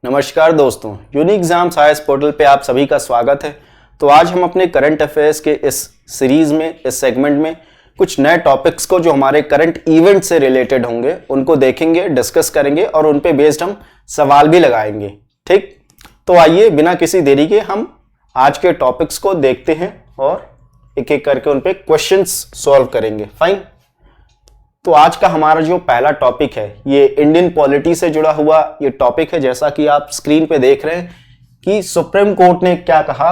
नमस्कार दोस्तों, unique exam science portal पे आप सभी का स्वागत है। तो आज हम अपने करंट अफेयर्स के इस सीरीज में, इस सेगमेंट में कुछ नए टॉपिक्स को जो हमारे करंट इवेंट से रिलेटेड होंगे उनको देखेंगे, डिस्कस करेंगे और उन पे बेस्ड हम सवाल भी लगाएंगे। ठीक, तो आइए बिना किसी देरी के हम आज के टॉपिक्स को देखते हैं और एक एक करके उन पे क्वेश्चंस सॉल्व करेंगे। फाइन। तो आज का हमारा जो पहला टॉपिक है ये इंडियन पॉलिटी से जुड़ा हुआ ये टॉपिक है। जैसा कि आप स्क्रीन पे देख रहे हैं कि सुप्रीम कोर्ट ने क्या कहा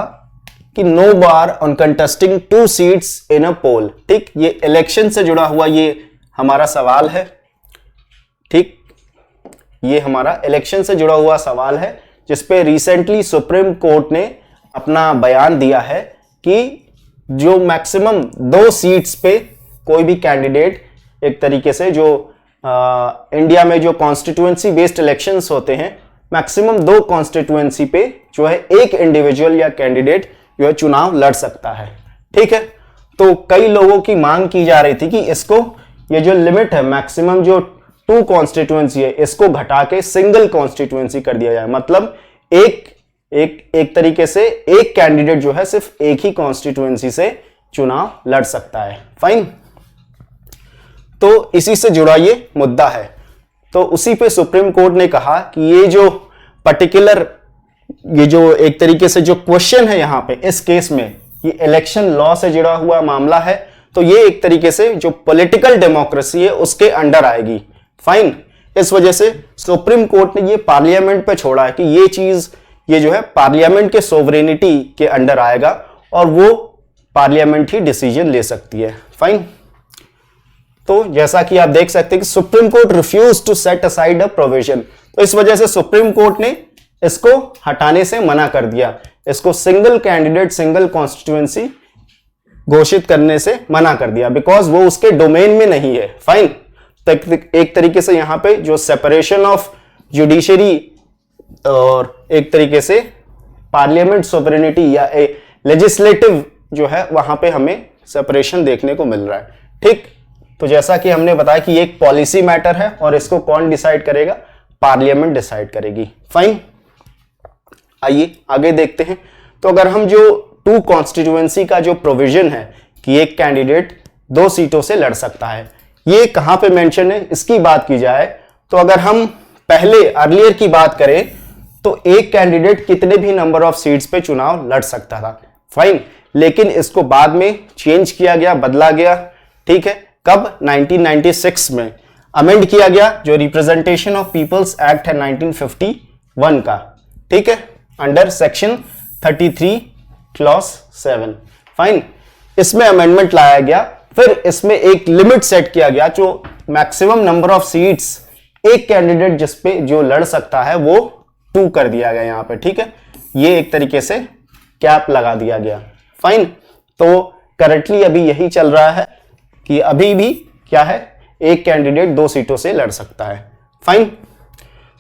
कि no bar on contesting 2 seats in a poll. ठीक, ये इलेक्शन से जुड़ा हुआ ये हमारा सवाल है। ठीक, ये हमारा इलेक्शन से जुड़ा हुआ सवाल है जिसपे रिसेंटली सुप्रीम कोर्ट ने अपना बयान दिया है कि जो मैक्सिमम 2 सीट्स पे कोई भी कैंडिडेट, एक तरीके से जो इंडिया में जो कॉन्स्टिट्यूएंसी बेस्ड इलेक्शंस होते हैं, मैक्सिमम 2 कॉन्स्टिट्यूएंसी पे जो है एक इंडिविजुअल या कैंडिडेट जो है चुनाव लड़ सकता है। ठीक है, तो कई लोगों की मांग की जा रही थी कि इसको, ये जो लिमिट है मैक्सिमम जो 2 कॉन्स्टिट्यूएंसी है, इसको घटा के सिंगल कॉन्स्टिट्यूएंसी कर दिया जाए। मतलब एक तरीके से एक कैंडिडेट जो है सिर्फ एक ही कॉन्स्टिट्यूएंसी से चुनाव लड़ सकता है। फाइन। तो इसी से जुड़ा ये मुद्दा है। तो उसी पे सुप्रीम कोर्ट ने कहा कि ये जो पर्टिकुलर, ये जो एक तरीके से जो क्वेश्चन है यहां पे इस केस में, ये इलेक्शन लॉ से जुड़ा हुआ मामला है, तो ये एक तरीके से जो पॉलिटिकल डेमोक्रेसी है उसके अंडर आएगी। फाइन। इस वजह से सुप्रीम कोर्ट ने ये पार्लियामेंट पे छोड़ा है कि ये चीज, ये जो है पार्लियामेंट के सोवरेनिटी के अंडर आएगा और वो पार्लियामेंट ही डिसीजन ले सकती है। फाइन। तो जैसा कि आप देख सकते हैं कि Supreme Court refuse to set aside a provision, तो इस वजह से सुप्रीम कोर्ट ने इसको हटाने से मना कर दिया, इसको सिंगल कैंडिडेट सिंगल कॉन्स्टिट्यूएंसी घोषित करने से मना कर दिया, बिकॉज वो उसके डोमेन में नहीं है। फाइन। तो एक तरीके से यहां पे जो सेपरेशन ऑफ जुडिशरी और एक तरीके से पार्लियामेंट सोवरेनिटी या लेजिस्लेटिव जो है वहां पे हमें सेपरेशन देखने को मिल रहा है। ठीक, तो जैसा कि हमने बताया कि एक पॉलिसी मैटर है और इसको कौन डिसाइड करेगा? पार्लियामेंट डिसाइड करेगी। फाइन। आइए आगे देखते हैं। तो अगर हम जो 2 कॉन्स्टिट्यूएंसी का जो प्रोविजन है कि एक कैंडिडेट 2 सीटों से लड़ सकता है, ये कहां पे मेंशन है, इसकी बात की जाए तो अगर हम पहले अर्लियर की बात करें तो एक कैंडिडेट कितने भी नंबर ऑफ सीट्स पे चुनाव लड़ सकता था। फाइन। लेकिन इसको बाद में चेंज किया गया, बदला गया। ठीक है, कब? 1996 में अमेंड किया गया, जो रिप्रेजेंटेशन ऑफ पीपल्स एक्ट है 1951 का। ठीक है, अंडर सेक्शन 33 क्लॉज 7। फाइन। इसमें अमेंडमेंट लाया गया, फिर इसमें एक लिमिट सेट किया गया, जो मैक्सिमम नंबर ऑफ सीट्स एक कैंडिडेट जिस पे जो लड़ सकता है वो 2 कर दिया गया यहां पे। ठीक है, ये एक तरीके से कैप लगा दिया गया। फाइन। तो करंटली अभी यही चल रहा है कि अभी भी क्या है, एक कैंडिडेट 2 सीटों से लड़ सकता है। फाइन।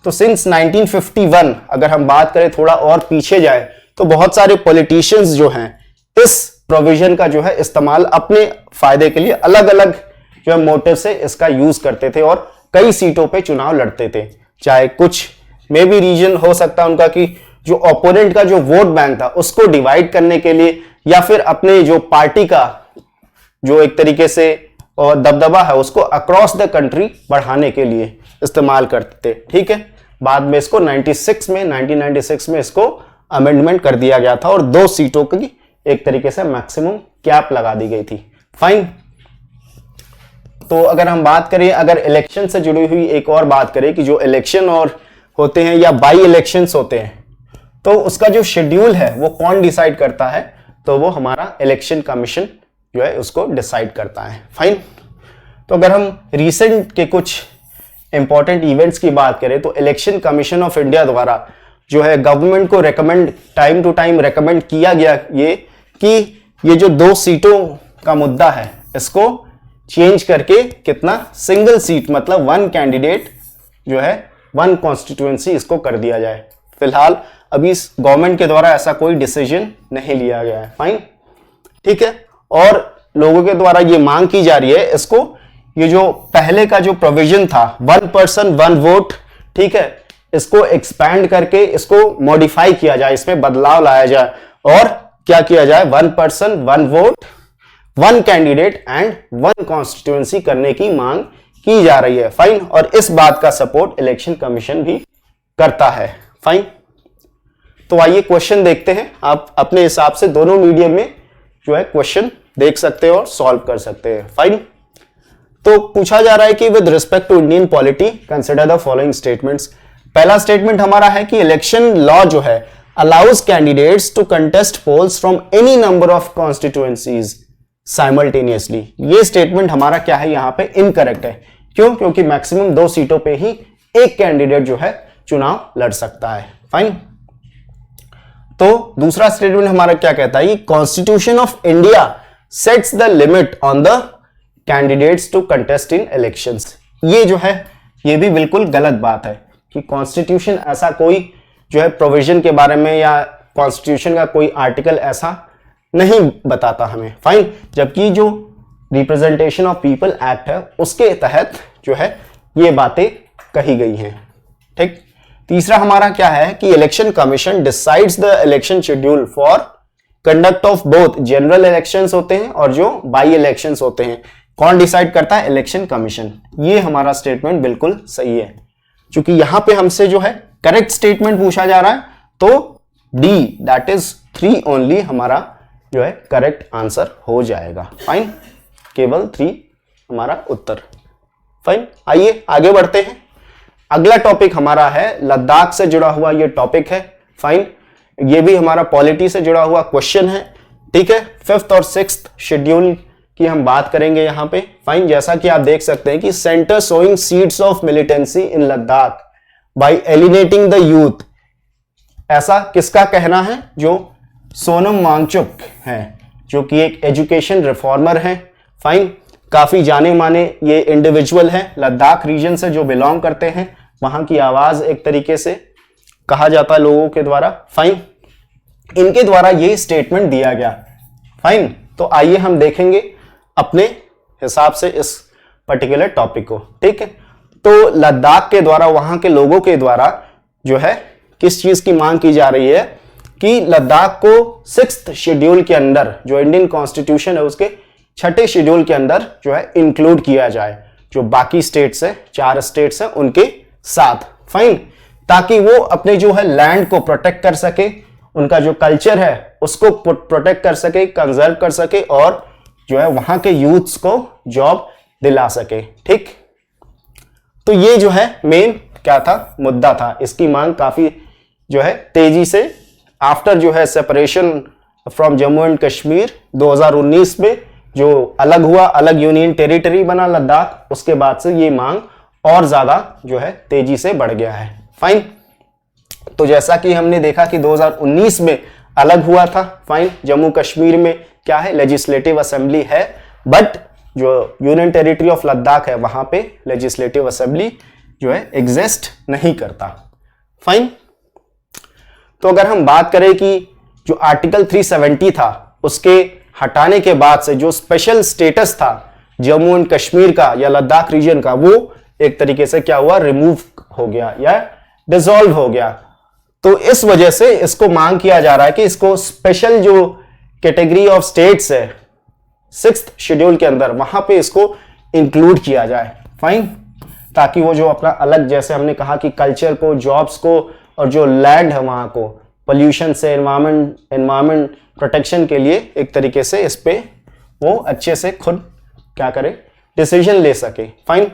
तो सिंस 1951 अगर हम बात करें, थोड़ा और पीछे जाए, तो बहुत सारे पॉलिटिशियंस जो हैं इस प्रोविजन का जो है इस्तेमाल अपने फायदे के लिए अलग अलग जो है मोटिव से इसका यूज करते थे और कई सीटों पे चुनाव लड़ते थे। चाहे कुछ में भी रीजन हो सकता है उनका कि जो ओपोनेंट का जो वोट बैंक था उसको डिवाइड करने के लिए, या फिर अपने जो पार्टी का जो एक तरीके से और दबदबा है उसको अक्रॉस द कंट्री बढ़ाने के लिए इस्तेमाल करते थे। ठीक है, बाद में इसको 1996 में इसको अमेंडमेंट कर दिया गया था और 2 सीटों की एक तरीके से मैक्सिमम कैप लगा दी गई थी। फाइन। तो अगर हम बात करें, अगर इलेक्शन से जुड़ी हुई एक और बात करें कि जो इलेक्शन और होते हैं या बाई इलेक्शंस होते हैं, तो उसका जो शेड्यूल है वो कौन डिसाइड करता है? तो वो हमारा इलेक्शन कमीशन जो है उसको डिसाइड करता है। फाइन। तो अगर हम रिसेंट के कुछ इंपॉर्टेंट इवेंट्स की बात करें तो इलेक्शन कमीशन ऑफ इंडिया द्वारा जो है गवर्नमेंट को recommend, time to time recommend किया गया ये कि ये जो 2 सीटों का मुद्दा है इसको चेंज करके कितना, सिंगल सीट, मतलब 1 कैंडिडेट जो है 1 कॉन्स्टिट्यूएंसी इसको कर दिया जाए। फिलहाल अभी गवर्नमेंट के द्वारा ऐसा कोई डिसीजन नहीं लिया गया है। फाइन। ठीक है, और लोगों के द्वारा ये मांग की जा रही है इसको, ये जो पहले का जो प्रोविजन था 1 पर्सन 1 वोट, ठीक है, इसको एक्सपैंड करके इसको मॉडिफाई किया जाए, इसमें बदलाव लाया जाए और क्या किया जाए, 1 person 1 vote 1 candidate and 1 constituency करने की मांग की जा रही है। फाइन। और इस बात का सपोर्ट इलेक्शन कमीशन भी करता है। फाइन। तो आइए क्वेश्चन देखते हैं। आप अपने हिसाब से दोनों मीडियम में जो है क्वेश्चन देख सकते हैं और सॉल्व कर सकते हैं। फाइन। तो पूछा जा रहा है कि with respect to Indian polity consider the following statements. पहला स्टेटमेंट हमारा है कि इलेक्शन लॉ जो है allows candidates to contest polls from any number of constituencies simultaneously. ये स्टेटमेंट हमारा क्या है, यहां पे इनकरेक्ट है। क्यों? क्योंकि मैक्सिमम 2 सीटों पे ही एक कैंडिडेट जो है चुनाव लड़ सकता है। फाइन। तो दूसरा स्टेटमेंट हमारा क्या कहता है, constitution of India sets the limit on the candidates to contest in elections. ये जो है ये भी बिल्कुल गलत बात है कि कॉन्स्टिट्यूशन ऐसा कोई जो है प्रोविजन के बारे में या कॉन्स्टिट्यूशन का कोई आर्टिकल ऐसा नहीं बताता हमें। फाइन। जबकि जो रिप्रेजेंटेशन ऑफ पीपल एक्ट है उसके तहत जो है ये बातें कही गई हैं। ठीक। तीसरा हमारा क्या है कि election commission decides the election schedule for conduct of both general elections होते हैं और जो बाई इलेक्शंस होते हैं। कौन डिसाइड करता है? Election commission. ये हमारा स्टेटमेंट बिल्कुल सही है। क्योंकि यहां पे हमसे जो है करेक्ट स्टेटमेंट पूछा जा रहा है तो डी दैट इज 3 ओनली हमारा जो है करेक्ट आंसर हो जाएगा। फाइन। केवल 3 हमारा उत्तर। फाइन। आइए आगे बढ़ते हैं। अगला टॉपिक हमारा है लद्दाख से जुड़ा हुआ ये टॉपिक है। फाइन। ये भी हमारा पॉलिटी से जुड़ा हुआ क्वेश्चन है। ठीक है। 5th और 6th शेड्यूल की हम बात करेंगे यहां पे। फाइन। जैसा कि आप देख सकते हैं कि centre sowing seeds of militancy in Ladakh by alienating the youth. ऐसा किसका कहना है? जो सोनम वांगचुक है, जो कि एक एजुकेशन रिफॉर्मर है। फाइन। काफी जाने माने ये इंडिविजुअल है, लद्दाख रीजन से जो बिलोंग करते हैं, वहां की आवाज एक तरीके से कहा जाता है लोगों के द्वारा। फाइन। इनके द्वारा ये स्टेटमेंट दिया गया। फाइन। तो आइए हम देखेंगे अपने हिसाब से इस पर्टिकुलर टॉपिक को। ठीक है। तो लद्दाख के द्वारा, वहां के लोगों के द्वारा जो है किस चीज की मांग की जा रही है कि लद्दाख को 6th शेड्यूल के अंदर, जो इंडियन कॉन्स्टिट्यूशन है उसके 6ठे शेड्यूल के अंदर जो है इंक्लूड किया जाए, जो बाकी स्टेट्स है, 4 स्टेट्स है उनके साथ। फाइन। ताकि वो अपने जो है लैंड को प्रोटेक्ट कर सके, उनका जो कल्चर है उसको प्रोटेक्ट कर सके, कंजर्व कर सके और जो है वहां के यूथ्स को जॉब दिला सके। ठीक। तो ये जो है मेन क्या था, मुद्दा था। इसकी मांग काफी जो है तेजी से आफ्टर जो है separation from Jammu and Kashmir 2019 में जो अलग हुआ, अलग यूनियन टेरिटरी बना लद्दाख, उसके बाद से ये मांग और ज्यादा जो है तेजी से बढ़ गया है। फाइन। तो जैसा कि हमने देखा कि 2019 में अलग हुआ था। फाइन। जम्मू कश्मीर में क्या है, लेजिस्लेटिव असेंबली है, बट जो यूनियन टेरिटरी ऑफ लद्दाख है वहां पे लेजिस्लेटिव असेंबली जो है एग्जिस्ट नहीं करता। फाइन। तो अगर हम बात करें कि जो आर्टिकल 370 था उसके हटाने के बाद से जो स्पेशल स्टेटस था जम्मू एंड कश्मीर का या लद्दाख रीजन का, वो एक तरीके से क्या हुआ, रिमूव हो गया या डिसॉल्व हो गया। तो इस वजह से इसको मांग किया जा रहा है कि इसको स्पेशल जो कैटेगरी ऑफ स्टेट्स है 6th शेड्यूल के अंदर, वहां पे इसको इंक्लूड किया जाए। फाइन। ताकि वो जो अपना अलग, जैसे हमने कहा कि कल्चर को, जॉब्स को और जो लैंड है वहां को पोल्यूशन से, एनवायरमेंट प्रोटेक्शन के लिए एक तरीके से इस पे वो अच्छे से खुद क्या करे, डिसीजन ले सके। फाइन।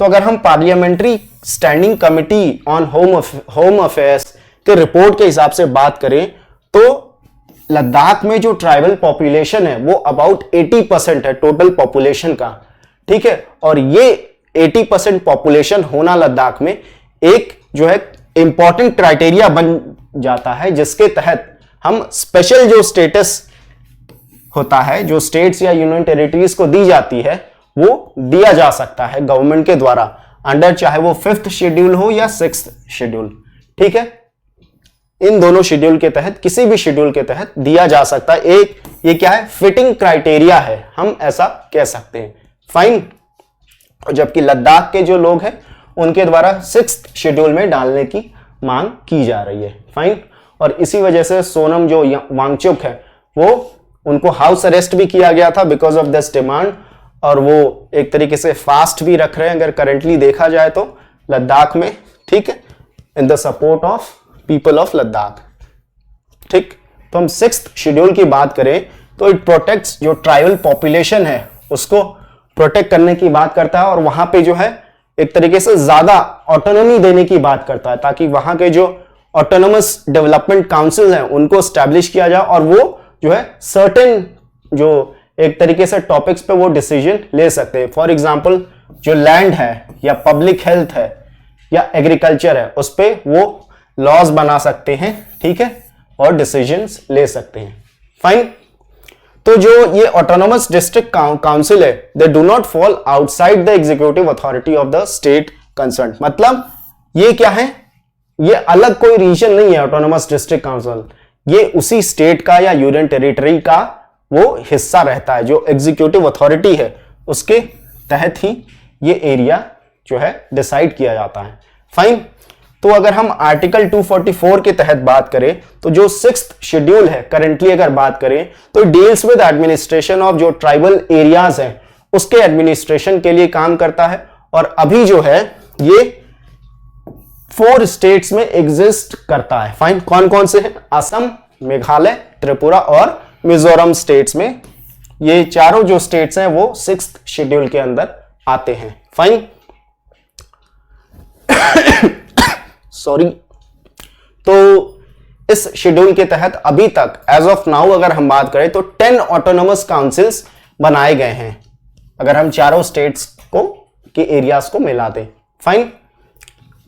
तो अगर हम parliamentary standing committee on home affairs के रिपोर्ट के हिसाब से बात करें तो लद्दाख में जो ट्राइबल पॉपुलेशन है वो अबाउट 80% है टोटल पॉपुलेशन का। ठीक है। और ये 80% पॉपुलेशन होना लद्दाख में एक जो है इंपॉर्टेंट क्राइटेरिया बन जाता है, जिसके तहत हम स्पेशल जो स्टेटस होता है, जो स्टेट्स या यूनियन टेरिटरीज को दी जाती है, वो दिया जा सकता है गवर्नमेंट के द्वारा अंडर, चाहे वो 5th शेड्यूल हो या 6th शेड्यूल। ठीक है। इन दोनों शेड्यूल के तहत, किसी भी शेड्यूल के तहत दिया जा सकता है। एक ये क्या है, फिटिंग क्राइटेरिया है, हम ऐसा कह सकते हैं। फाइन। जबकि लद्दाख के जो लोग हैं उनके द्वारा 6th शेड्यूल में डालने की मांग की जा रही है। फाइन। और इसी वजह से सोनम जो वांगचुक है वो उनको हाउस अरेस्ट भी किया गया था बिकॉज ऑफ दिस डिमांड, और वो एक तरीके से फास्ट भी रख रहे हैं अगर करेंटली देखा जाए तो लद्दाख में, ठीक है, in the support of people of Ladakh. ठीक, तो हम 6th शेड्यूल की बात करें तो इट प्रोटेक्ट्स जो ट्राइबल पॉपुलेशन है उसको प्रोटेक्ट करने की बात करता है, और वहां पे जो है एक तरीके से ज्यादा ऑटोनॉमी देने की बात करता है ताकि वहां के जो ऑटोनोमस डेवलपमेंट काउंसिल हैं उनको स्टैब्लिश किया जाए और वो जो है सर्टेन जो एक तरीके से टॉपिक्स पे वो डिसीजन ले सकते हैं। फॉर एग्जांपल जो लैंड है या पब्लिक हेल्थ है या एग्रीकल्चर है उस पे वो लॉज बना सकते हैं, ठीक है, और डिसीजंस ले सकते हैं। फाइन। तो जो ये ऑटोनोमस डिस्ट्रिक्ट काउंसिल है they do not fall outside the executive authority of the state concern. मतलब ये क्या है, ये अलग कोई रीजन नहीं है ऑटोनोमस डिस्ट्रिक्ट काउंसिल, ये उसी स्टेट का या यूनियन टेरिटरी का वो हिस्सा रहता है, जो एग्जीक्यूटिव अथॉरिटी है उसके तहत ही ये एरिया जो है डिसाइड किया जाता है। फाइन। तो अगर हम आर्टिकल 244 के तहत बात करें तो जो 6th शेड्यूल है करेंटली अगर बात करें तो डील्स विद एडमिनिस्ट्रेशन ऑफ जो ट्राइबल एरियाज हैं उसके एडमिनिस्ट्रेशन के लिए काम करता है, और अभी जो है ये 4 स्टेट्स में एग्जिस्ट करता है। फाइन। कौन कौन से हैं? असम, मेघालय, त्रिपुरा और मिजोरम स्टेट्स में, ये चारों जो स्टेट्स हैं वो 6th शेड्यूल के अंदर आते हैं। फाइन। सॉरी। तो इस शेड्यूल के तहत अभी तक एज ऑफ नाउ अगर हम बात करें तो 10 ऑटोनोमस काउंसिल्स बनाए गए हैं अगर हम चारों स्टेट्स को के एरियाज को मिला दें। फाइन।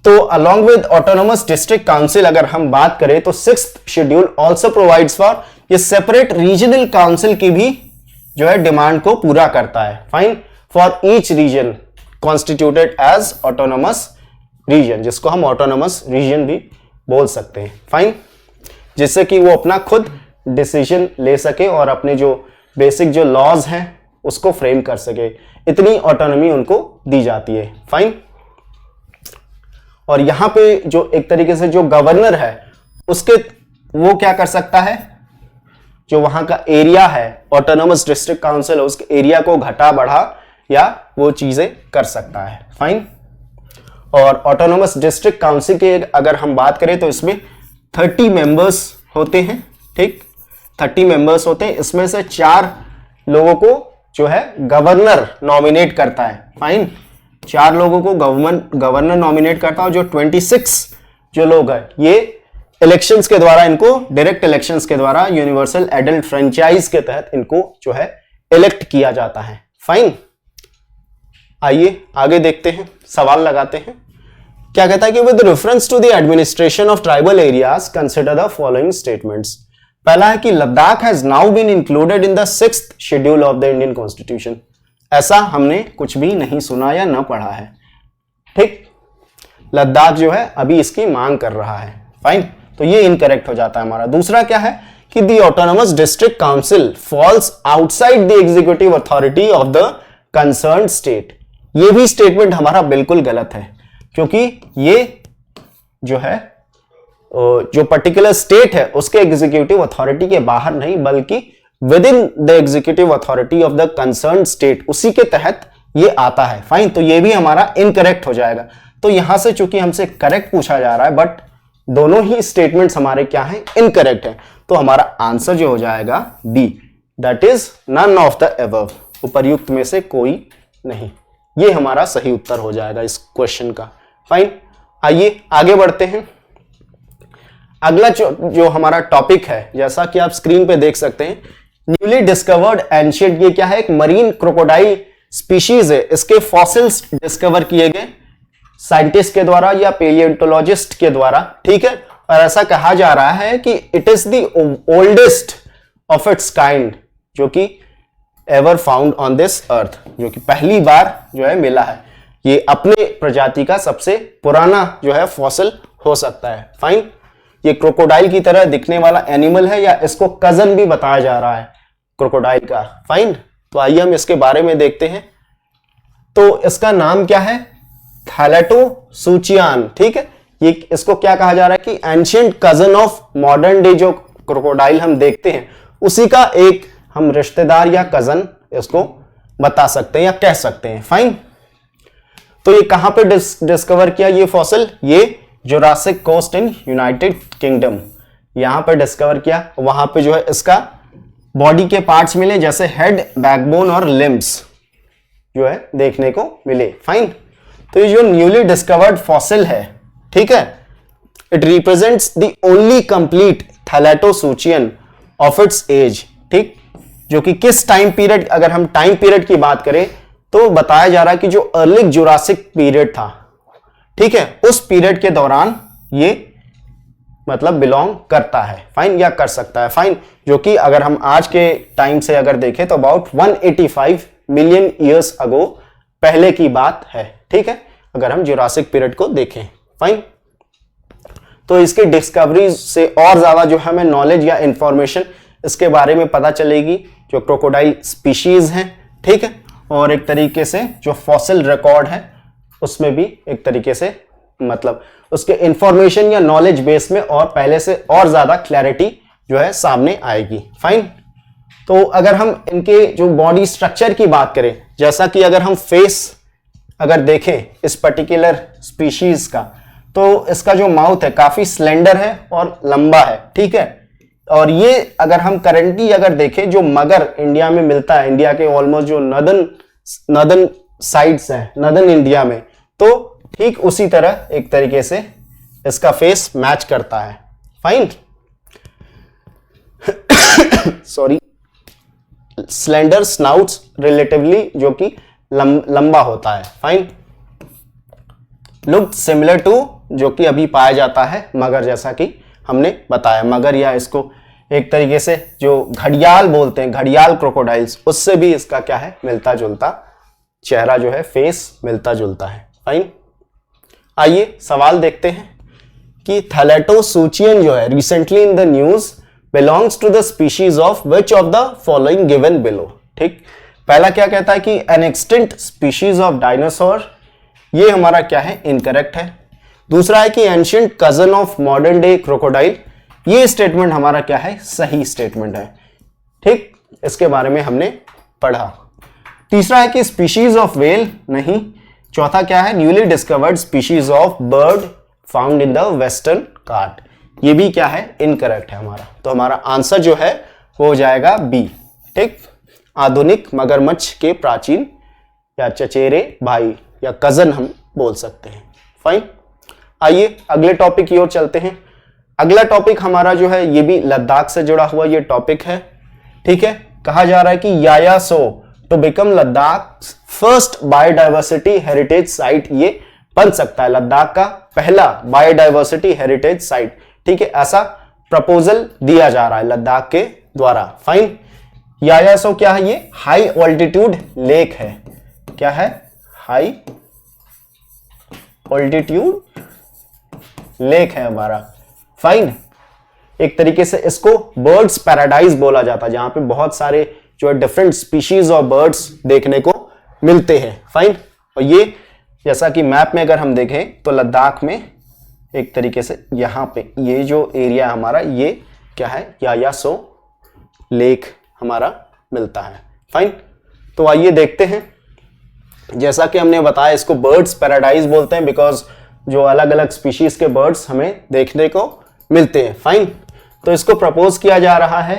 तो along with autonomous district council अगर हम बात करें तो 6th schedule also provides for ये सेपरेट रीजनल काउंसिल की भी जो है डिमांड को पूरा करता है। Fine. For each region constituted as autonomous region, जिसको हम ऑटोनोमस रीजन भी बोल सकते हैं। फाइन। जिससे कि वो अपना खुद डिसीजन ले सके और अपने जो बेसिक जो लॉज हैं उसको फ्रेम कर सके, इतनी ऑटोनॉमी उनको दी जाती है। फाइन। और यहां पे जो एक तरीके से जो गवर्नर है उसके वो क्या कर सकता है, जो वहां का एरिया है ऑटोनोमस डिस्ट्रिक्ट काउंसिल उस एरिया को घटा बढ़ा या वो चीजें कर सकता है। फाइन। और ऑटोनोमस डिस्ट्रिक्ट काउंसिल के अगर हम बात करें तो इसमें 30 मेंबर्स होते हैं। ठीक, 30 मेंबर्स होते हैं, इसमें से 4 लोगों को जो है गवर्नर नॉमिनेट करता है। फाइन। 4 लोगों को गवर्नर नॉमिनेट करता है, जो 26 जो लोग हैं ये इलेक्शंस के द्वारा, इनको डायरेक्ट इलेक्शंस के द्वारा यूनिवर्सल एडल्ट फ्रेंचाइज के तहत इनको जो है इलेक्ट किया जाता है। फाइन। आइए आगे देखते हैं, सवाल लगाते हैं। क्या कहता है कि with reference to the administration of tribal areas consider the following statements. पहला है कि Ladakh has now been included in the 6th schedule of the Indian constitution. ऐसा हमने कुछ भी नहीं सुना या न पढ़ा है। ठीक, लद्दाख जो है अभी इसकी मांग कर रहा है। फाइन। तो ये इनकरेक्ट हो जाता है हमारा। दूसरा क्या है कि the autonomous district council falls outside the executive authority of the concern state. ये भी स्टेटमेंट हमारा बिल्कुल गलत है, क्योंकि ये जो है जो पर्टिकुलर स्टेट है उसके एग्जीक्यूटिव अथॉरिटी के बाहर नहीं, बल्कि with in the executive authority of the concern state, उसी के तहत ये आता है। फाइन। तो ये भी हमारा इनकरेक्ट हो जाएगा। तो यहां से चूंकि हमसे करेक्ट पूछा जा रहा है बट दोनों ही स्टेटमेंट्स हमारे क्या हैं, इनकरेक्ट है, तो हमारा आंसर जो हो जाएगा B, that is none of the above, उपर्युक्त में से कोई नहीं। ये हमारा सही उत्तर हो जाएगा इस क्वेश्चन का। फाइन। आइए आगे बढ़ते हैं। अगला जो हमारा टॉपिक है, जैसा कि आप स्क्रीन पे देख सकते हैं, न्यूली डिस्कवर्ड एंशिएंट, ये क्या है, एक मरीन क्रोकोडाइल स्पीशीज है। इसके फॉसिल्स डिस्कवर किए गए साइंटिस्ट के द्वारा या पेलियोंटोलॉजिस्ट के द्वारा। ठीक है। और ऐसा कहा जा रहा है कि it is the oldest of its kind जो कि ever found on this earth, जो कि पहली बार जो है मिला है। ये अपने प्रजाति का सबसे पुराना जो है फॉसिल हो सकता है। फाइन। ये क्रोकोडाइल की तरह दिखने वाला एनिमल है, या इसको कजन भी बताया जा रहा है क्रोकोडाइल का। फाइन। तो आइए हम इसके बारे में देखते हैं। तो इसका नाम क्या है, थैलेटोसूचियन, ठीक है। ये इसको क्या कहा जा रहा है कि ancient cousin of modern day जो क्रोकोडाइल हम देखते हैं उसी का एक हम रिश्तेदार या कजन इसको बता सकते हैं या कह सकते हैं। फाइन। तो ये कहां पे डिस्कवर किया ये फॉसिल? ये Jurassic coast in United Kingdom, यहां पर डिस्कवर किया। वहां पे जो है इसका बॉडी के पार्ट्स मिले, जैसे हेड, बैकबोन और लिम्स जो है देखने को मिले। फाइन। तो ये जो न्यूली डिस्कवर्ड फॉसिल है, ठीक है, it represents the only complete thalattosuchian of its age, ठीक, जो कि किस टाइम पीरियड, अगर हम टाइम पीरियड की बात करें तो बताया जा रहा है कि जो अर्ली जुरासिक पीरियड था, ठीक है, उस पीरियड के दौरान ये मतलब बिलोंग करता है। फाइन, या कर सकता है। फाइन, जो कि अगर हम आज के टाइम से अगर देखें तो अबाउट 185 मिलियन ईयर्स अगो पहले की बात है, ठीक है, अगर हम जुरासिक पीरियड को देखें। फाइन। तो इसकी डिस्कवरी से और ज्यादा जो हमें नॉलेज या इंफॉर्मेशन इसके बारे में पता चलेगी, जो क्रोकोडाइल स्पीशीज हैं, ठीक है, और एक तरीके से जो फॉसिल रिकॉर्ड है उसमें भी एक तरीके से मतलब उसके इंफॉर्मेशन या नॉलेज बेस में और पहले से और ज्यादा क्लैरिटी जो है सामने आएगी। फाइन। तो अगर हम इनके जो बॉडी स्ट्रक्चर की बात करें, जैसा कि अगर हम फेस अगर देखें इस पर्टिकुलर स्पीशीज का, तो इसका जो माउथ है काफी स्लेंडर है और लंबा है, ठीक है। और ये अगर हम करंटली अगर देखें जो मगर इंडिया में मिलता है, इंडिया के ऑलमोस्ट जो नदर्न साइड्स है नदर्न इंडिया में, तो ठीक उसी तरह एक तरीके से इसका फेस मैच करता है। Fine. Sorry, slender snouts relatively जो कि लंबा होता है। फाइन। लुक सिमिलर टू जो कि अभी पाया जाता है मगर, जैसा कि हमने बताया मगर, या इसको एक तरीके से जो घड़ियाल बोलते हैं, घड़ियाल क्रोकोडाइल्स, उससे भी इसका क्या है मिलता जुलता चेहरा जो है, फेस मिलता जुलता है। फाइन। आइए सवाल देखते हैं कि थैलेटोसूचियन जो है recently in the news belongs to the species of which of the following given below, ठीक। पहला क्या कहता है कि an extinct species of dinosaur, ये हमारा क्या है इनकरेक्ट है। दूसरा है कि ancient cousin of modern day crocodile, ये स्टेटमेंट हमारा क्या है सही स्टेटमेंट है, ठीक, इसके बारे में हमने पढ़ा। तीसरा है कि स्पीशीज ऑफ व्हेल नहीं। चौथा क्या है newly discovered species of bird found in the western घाट, ये भी क्या है इनकरेक्ट है हमारा। तो हमारा आंसर जो है वो हो जाएगा बी, ठीक, आधुनिक मगरमच्छ के प्राचीन या चचेरे भाई या कजन हम बोल सकते हैं। फाइन। आइए अगले टॉपिक की ओर चलते हैं। अगला टॉपिक हमारा जो है ये भी लद्दाख से जुड़ा हुआ ये टॉपिक है, ठीक है। कहा जा रहा है कि Yaya Tso to become Ladakh first biodiversity heritage site, ये बन सकता है लद्दाख का पहला बायोडाइवर्सिटी हेरिटेज साइट, ठीक है, ऐसा प्रपोजल दिया जा रहा है लद्दाख के द्वारा। फाइन। यायासो क्या है? ये हाई ऑल्टीट्यूड लेक है। क्या है? हाई ऑल्टीट्यूड लेक है हमारा। फाइन। एक तरीके से इसको बर्ड्स पैराडाइज बोला जाता है, जहां पे बहुत सारे जो है डिफरेंट स्पीशीज ऑफ बर्ड्स देखने को मिलते हैं। फाइन। और ये जैसा कि मैप में अगर हम देखें तो लद्दाख में एक तरीके से यहां पे ये जो एरिया हमारा ये क्या है यायासो लेक हमारा मिलता है। फाइन। तो आइए देखते हैं। जैसा कि हमने बताया इसको बर्ड्स पैराडाइज बोलते हैं बिकॉज जो अलग अलग स्पीशीज के बर्ड्स हमें देखने को मिलते हैं। फाइन। तो इसको प्रपोज किया जा रहा है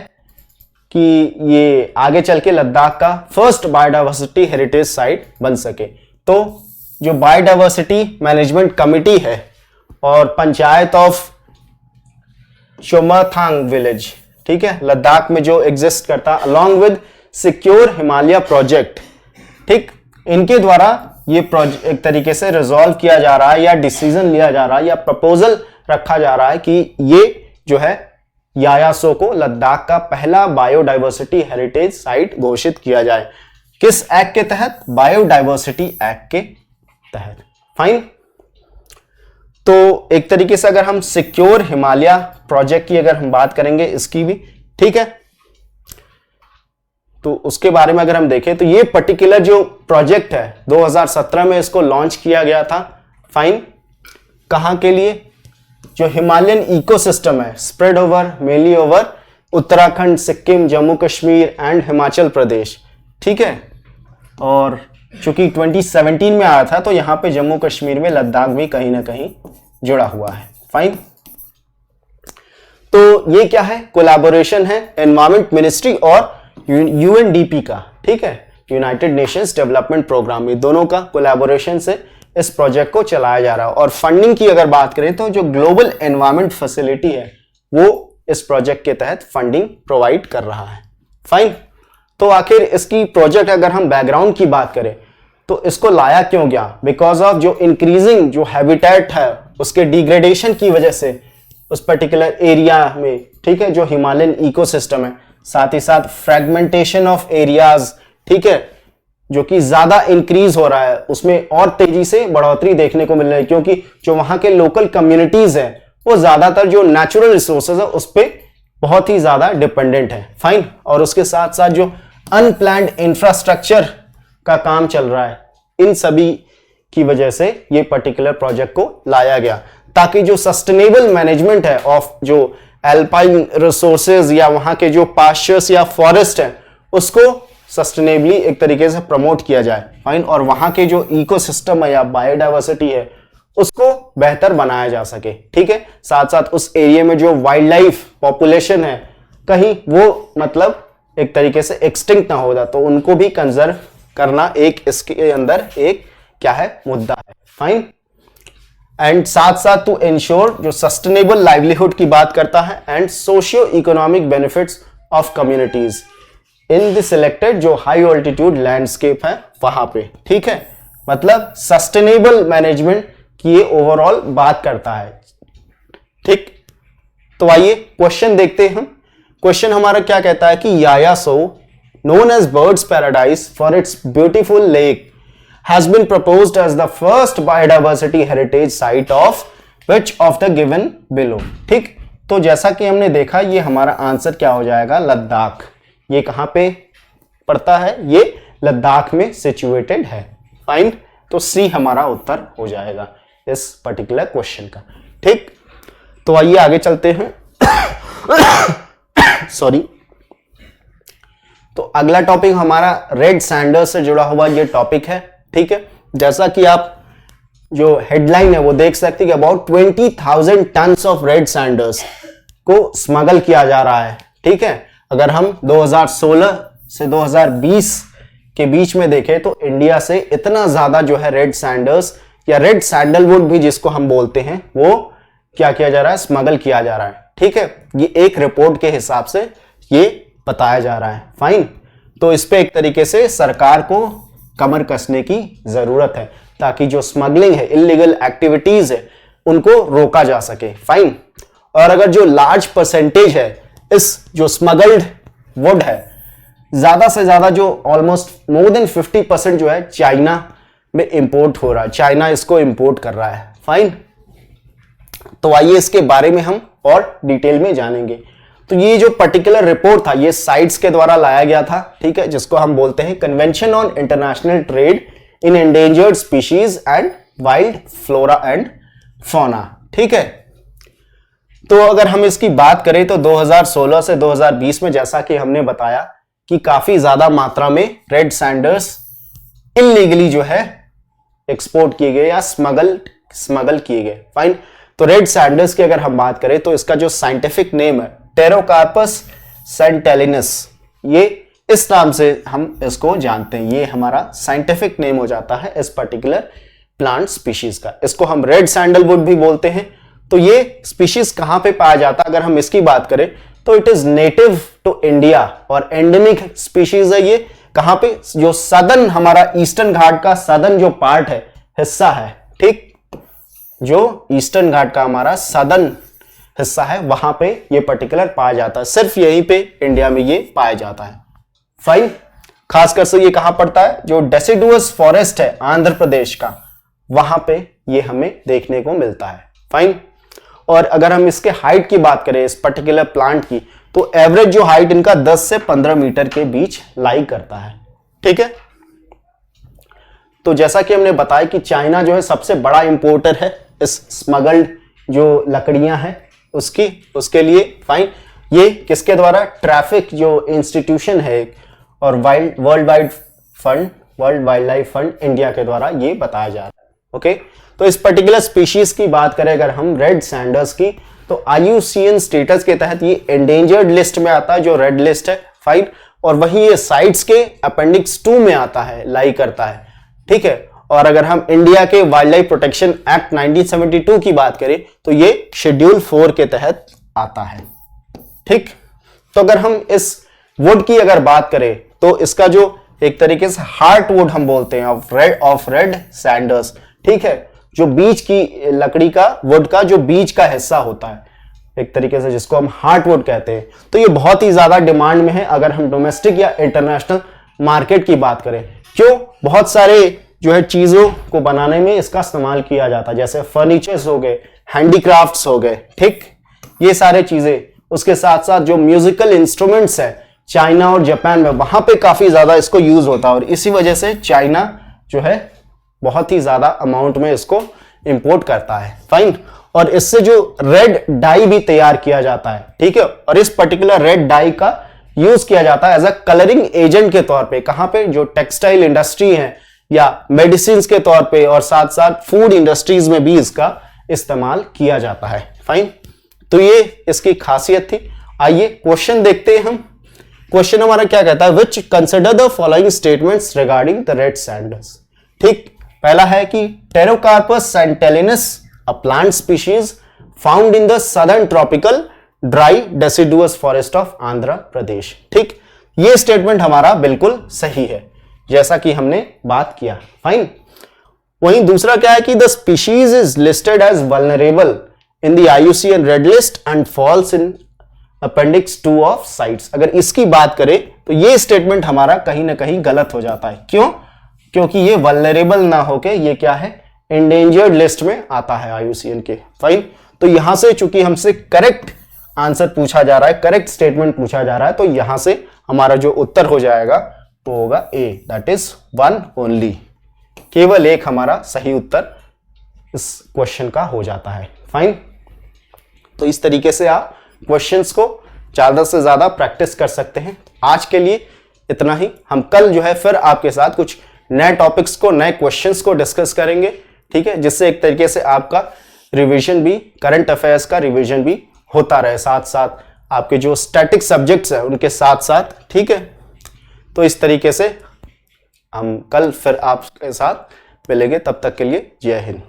कि ये आगे चल के लद्दाख का फर्स्ट बायोडाइवर्सिटी हेरिटेज साइट बन सके। तो जो बायोडाइवर्सिटी मैनेजमेंट कमिटी है और पंचायत ऑफ चोमाथांग विलेज, ठीक है, लद्दाख में जो एग्जिस्ट करता along with secure Himalaya project, ठीक, इनके द्वारा ये प्रोजेक्ट एक तरीके से रिजॉल्व किया जा रहा है या डिसीजन लिया जा रहा है या प्रपोजल रखा जा रहा है कि ये जो है यायासो को लद्दाख का पहला बायोडाइवर्सिटी हेरिटेज साइट घोषित किया जाए। किस एक्ट के तहत? बायोडाइवर्सिटी एक्ट के तहत। फाइन। तो एक तरीके से अगर हम सिक्योर हिमालय प्रोजेक्ट की अगर हम बात करेंगे इसकी भी, ठीक है, तो उसके बारे में अगर हम देखें तो ये पर्टिकुलर जो प्रोजेक्ट है 2017 में इसको लॉन्च किया गया था फाइन। कहां के लिए? जो हिमालयन इकोसिस्टम है, spread over mainly over Uttarakhand, Sikkim, Jammu Kashmir and Himachal Pradesh, ठीक है। और चूंकि 2017 में आया था तो यहां पे जम्मू कश्मीर में लद्दाख भी कहीं ना कहीं जुड़ा हुआ है। फाइन। तो ये क्या है? कोलैबोरेशन है एनवायरमेंट मिनिस्ट्री और यूएनडीपी का, ठीक है, यूनाइटेड नेशंस डेवलपमेंट प्रोग्राम, ये दोनों का कोलैबोरेशन से इस प्रोजेक्ट को चलाया जा रहा है। और फंडिंग की अगर बात करें तो जो ग्लोबल एनवायरमेंट फैसिलिटी है वो इस प्रोजेक्ट के तहत फंडिंग प्रोवाइड कर रहा है। फाइन। तो आखिर इसकी प्रोजेक्ट अगर हम बैकग्राउंड की बात करें तो इसको लाया क्यों गया? बिकॉज ऑफ जो इंक्रीजिंग जो हैबिटेट है उसके डिग्रेडेशन की वजह से उस पर्टिकुलर एरिया में, ठीक है, जो हिमालयन इकोसिस्टम है, साथ ही साथ फ्रेगमेंटेशन ऑफ एरियाज, ठीक है, जो कि ज्यादा इंक्रीज हो रहा है, उसमें और तेजी से बढ़ोतरी देखने को मिल रही है क्योंकि जो वहां के लोकल कम्युनिटीज है वो ज्यादातर जो नेचुरल रिसोर्सेज है उस पर बहुत ही ज्यादा डिपेंडेंट है। फाइन। और उसके साथ साथ जो अनप्लैन्ड इंफ्रास्ट्रक्चर का काम चल रहा है, इन सभी की वजह से ये पर्टिकुलर प्रोजेक्ट को लाया गया ताकि जो सस्टेनेबल मैनेजमेंट है ऑफ जो एल्पाइन रिसोर्सेज या वहां के जो पास्चर्स या फॉरेस्ट है उसको सस्टेनेबली एक तरीके से प्रमोट किया जाए। फाइन। और वहां के जो इकोसिस्टम है या बायोडाइवर्सिटी है उसको बेहतर बनाया जा सके, ठीक है। साथ साथ उस एरिया में जो वाइल्ड लाइफ पॉपुलेशन है कहीं वो मतलब एक तरीके से एक्सटिंक्ट ना हो जाए तो उनको भी कंजर्व करना एक इसके अंदर एक क्या है? मुद्दा है। फाइन। एंड साथ साथ टू इंश्योर जो सस्टेनेबल लाइवलीहुड की बात करता है and socio economic benefits of communities in the selected जो हाई ऑल्टीट्यूड लैंडस्केप है वहां पे, ठीक है। मतलब सस्टेनेबल मैनेजमेंट की ये ओवरऑल बात करता है, ठीक। तो आइए क्वेश्चन देखते हैं। क्वेश्चन हमारा क्या कहता है कि यायासो, known as Bird's Paradise for its beautiful lake, has been proposed as the first biodiversity heritage site of which of the given below, ठीक। तो जैसा कि हमने देखा ये हमारा आंसर क्या हो जाएगा? लद्दाख। ये कहां पे पड़ता है? ये लद्दाख में सिचुएटेड है। फाइन। तो सी हमारा उत्तर हो जाएगा इस पर्टिकुलर क्वेश्चन का, ठीक। तो आइए आगे चलते हैं। सॉरी। तो अगला टॉपिक हमारा रेड सैंडर्स से जुड़ा हुआ ये टॉपिक है, ठीक है। जैसा कि आप जो हेडलाइन है वो देख सकते हैं कि about 20,000 tons of red Sanders को स्मगल किया जा रहा है, ठीक है। अगर हम 2016 से 2020 के बीच में देखें तो इंडिया से इतना ज्यादा जो है रेड सैंडर्स या रेड सैंडलवुड भी जिसको हम बोलते हैं वो क्या किया जा रहा है? स्मगल किया जा रहा है, ठीक है। ये एक रिपोर्ट के हिसाब से ये बताया जा रहा है। फाइन। तो इस पे एक तरीके से सरकार को कमर कसने की जरूरत है ताकि जो स्मगलिंग है, इलीगल एक्टिविटीज है, उनको रोका जा सके। फाइन। और अगर जो लार्ज परसेंटेज है इस जो स्मगल्ड वुड है, ज्यादा से ज्यादा जो ऑलमोस्ट मोर देन 50% जो है चाइना में इंपोर्ट हो रहा है, चाइना इसको इंपोर्ट कर रहा है। फाइन। तो आइए इसके बारे में हम और डिटेल में जानेंगे। तो ये जो पर्टिकुलर रिपोर्ट था ये साइट्स के द्वारा लाया गया था, ठीक है, जिसको हम बोलते हैं convention on international trade in endangered species and wild flora and fauna, ठीक है। तो अगर हम इसकी बात करें तो 2016 से 2020 में जैसा कि हमने बताया कि काफी ज्यादा मात्रा में रेड सैंडर्स इलीगली जो है एक्सपोर्ट किए गए या स्मगल किए गए। फाइन। तो रेड सैंडर्स की अगर हम बात करें तो इसका जो साइंटिफिक नेम है टेरोकार्पस सेंटेलिनस, ये इस नाम से हम इसको जानते हैं। ये हमारा साइंटिफिक नेम हो जाता है इस पर्टिकुलर प्लांट स्पीशीज का। इसको हम रेड सैंडलवुड भी बोलते हैं। तो ये स्पीशीज कहां पे पाया जाता है? अगर हम इसकी बात करें तो it is native to India और एंडेमिक स्पीशीज है। ये कहां पे? जो सदर्न हमारा ईस्टर्न घाट का सदर्न जो पार्ट है, हिस्सा है, ठीक, जो ईस्टर्न घाट का हमारा सदर्न हिस्सा है वहां पे ये पर्टिकुलर पाया जाता है। सिर्फ यहीं पे इंडिया में ये पाया जाता है। फाइन। खासकर से ये कहां पड़ता है? जो डेसिडुअस फॉरेस्ट है आंध्र प्रदेश का, वहां पे ये हमें देखने को मिलता है। फाइन। और अगर हम इसके हाइट की बात करें इस पर्टिकुलर प्लांट की, तो एवरेज जो हाइट इनका 10 से 15 मीटर के बीच लाई करता है, ठीक है। तो जैसा कि हमने बताया कि चाइना जो है सबसे बड़ा इंपोर्टर है इस स्मगल्ड जो लकड़ियां हैं उसके लिए। फाइन, ये किसके द्वारा, ट्रैफिक जो इंस्टीट्यूशन है और world wild life fund India के द्वारा ये बताया जा रहा है। ओके, तो इस पर्टिकुलर स्पीशीज की बात करें अगर हम रेड सैंडर्स की, तो IUCN स्टेटस के तहत ये एंडेंजर्ड लिस्ट में आता है, जो रेड लिस्ट है। फाइन, और वही ये साइट्स के अपेंडिक्स 2 में आता है, लाई करता है। ठीक है, और अगर हम इंडिया के वाइल्ड लाइफ प्रोटेक्शन एक्ट 1972 की बात करें तो ये शेड्यूल 4 के तहत आता है। ठीक, तो अगर हम इस वुड की अगर बात करें तो इसका जो एक तरीके से हार्ट वुड हम बोलते हैं ऑफ रेड सैंडर्स। ठीक है, जो बीच की लकड़ी का वुड का जो बीच का हिस्सा होता है एक तरीके से, जिसको हम हार्ट वुड कहते हैं, तो ये बहुत ही ज्यादा डिमांड में है अगर हम डोमेस्टिक या इंटरनेशनल मार्केट की बात करें। क्यों, बहुत सारे जो है चीजों को बनाने में इसका इस्तेमाल किया जाता है, जैसे फर्नीचर्स हो गए, हैंडीक्राफ्ट्स हो गए। ठीक, ये सारे चीजें, उसके साथ साथ जो म्यूजिकल इंस्ट्रूमेंट्स है चाइना और जापान में, वहां पे काफी ज्यादा इसको यूज होता है और इसी वजह से चाइना जो है बहुत ही ज्यादा अमाउंट में इसको इंपोर्ट करता है। फाइन, और इससे जो रेड डाई भी तैयार किया जाता है। ठीक है, और इस पर्टिकुलर रेड डाई का यूज किया जाता है एज अ कलरिंग एजेंट के तौर पे, कहां पे, जो टेक्सटाइल इंडस्ट्री है या मेडिसिन के तौर पे, और साथ साथ फूड इंडस्ट्रीज में भी इसका इस्तेमाल किया जाता है। फाइन, तो ये इसकी खासियत थी। आइए क्वेश्चन देखते हैं हम। क्वेश्चन हमारा क्या कहता है, which consider the following statements regarding the red sanders. ठीक, पहला है कि pterocarpus santalinus, a plant species found in the southern tropical dry deciduous forest of Andhra Pradesh. ठीक, ये स्टेटमेंट हमारा बिल्कुल सही है जैसा कि हमने बात किया। फाइन, वहीं दूसरा क्या है कि the species is listed as vulnerable in the IUCN red list and falls in appendix 2 of CITES. अगर इसकी बात करें तो ये स्टेटमेंट हमारा कहीं ना कहीं गलत हो जाता है। क्यों, क्योंकि ये वल्नरेबल ना होके ये क्या है, एंडेंजर्ड लिस्ट में आता है IUCN के। फाइन, तो यहां से चूंकि हमसे करेक्ट आंसर पूछा जा रहा है, करेक्ट स्टेटमेंट पूछा जा रहा है, तो यहां से हमारा जो उत्तर हो जाएगा वो होगा A, दैट इज 1 ओनली। केवल एक हमारा सही उत्तर इस क्वेश्चन का हो जाता है। फाइन, तो इस तरीके से आप क्वेश्चंस को ज्यादा से ज्यादा प्रैक्टिस कर सकते हैं। आज के लिए इतना ही। हम कल जो है फिर आपके साथ कुछ नए टॉपिक्स को, नए क्वेश्चंस को डिस्कस करेंगे। ठीक है, जिससे एक तरीके से आपका रिवीजन भी, करंट अफेयर्स का रिवीजन भी होता रहे, साथ साथ आपके जो स्टैटिक सब्जेक्ट्स है उनके साथ साथ। ठीक है, तो इस तरीके से हम कल फिर आपके साथ मिलेंगे। तब तक के लिए जय हिंद।